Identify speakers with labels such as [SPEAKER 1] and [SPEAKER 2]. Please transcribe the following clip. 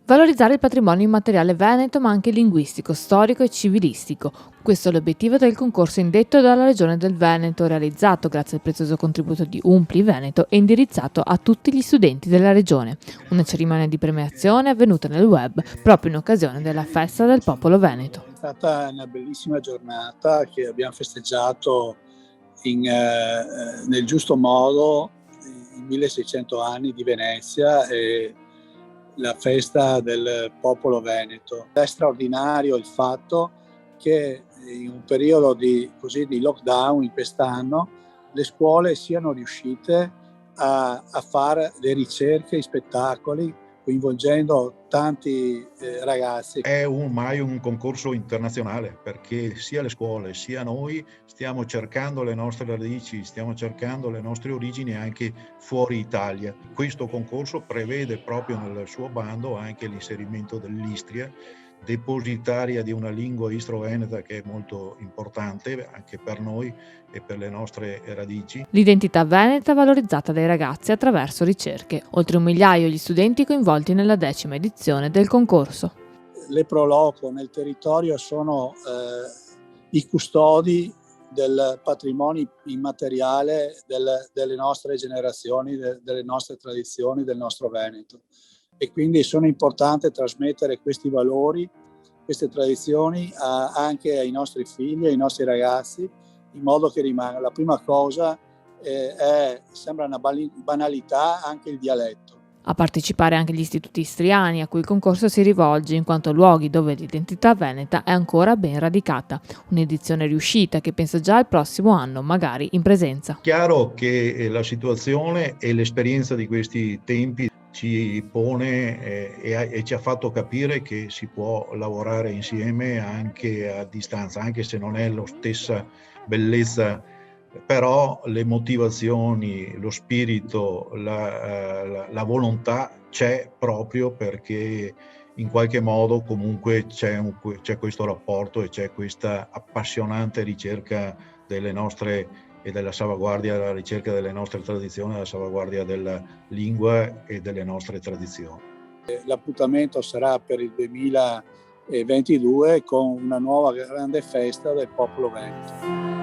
[SPEAKER 1] Valorizzare il patrimonio immateriale veneto, ma anche linguistico, storico e civilistico. Questo è l'obiettivo del concorso indetto dalla Regione del Veneto, realizzato grazie al prezioso contributo di Umpli Veneto e indirizzato a tutti gli studenti della Regione. Una cerimonia di premiazione è avvenuta nel web proprio in occasione della Festa del Popolo Veneto.
[SPEAKER 2] È stata una bellissima giornata che abbiamo festeggiato nel giusto modo i 1600 anni di Venezia e la festa del popolo veneto. È straordinario il fatto che in un periodo di lockdown in quest'anno le scuole siano riuscite a fare le ricerche, i spettacoli, coinvolgendo tanti ragazzi.
[SPEAKER 3] È ormai un concorso internazionale perché sia le scuole sia noi stiamo cercando le nostre radici, stiamo cercando le nostre origini anche fuori Italia. Questo concorso prevede proprio nel suo bando anche l'inserimento dell'Istria, depositaria di una lingua istro-veneta che è molto importante anche per noi e per le nostre radici.
[SPEAKER 1] L'identità veneta valorizzata dai ragazzi attraverso ricerche. Oltre 1.000.000 gli studenti coinvolti nella 10ª edizione del concorso.
[SPEAKER 2] Le Pro Loco nel territorio sono i custodi del patrimonio immateriale delle nostre generazioni, delle nostre tradizioni, del nostro Veneto. E quindi sono importanti trasmettere questi valori, queste tradizioni anche ai nostri figli, ai nostri ragazzi, in modo che rimanga. La prima cosa sembra una banalità anche il dialetto.
[SPEAKER 1] A partecipare anche gli istituti istriani a cui il concorso si rivolge, in quanto luoghi dove l'identità veneta è ancora ben radicata. Un'edizione riuscita che pensa già al prossimo anno, magari in presenza.
[SPEAKER 3] Chiaro che la situazione e l'esperienza di questi tempi ci pone e ci ha fatto capire che si può lavorare insieme anche a distanza, anche se non è la stessa bellezza, però le motivazioni, lo spirito, la volontà c'è proprio perché in qualche modo comunque c'è questo rapporto e c'è questa appassionante ricerca delle nostre e della salvaguardia, della ricerca delle nostre tradizioni, della salvaguardia della lingua e delle nostre tradizioni.
[SPEAKER 2] L'appuntamento sarà per il 2022 con una nuova grande festa del popolo veneto.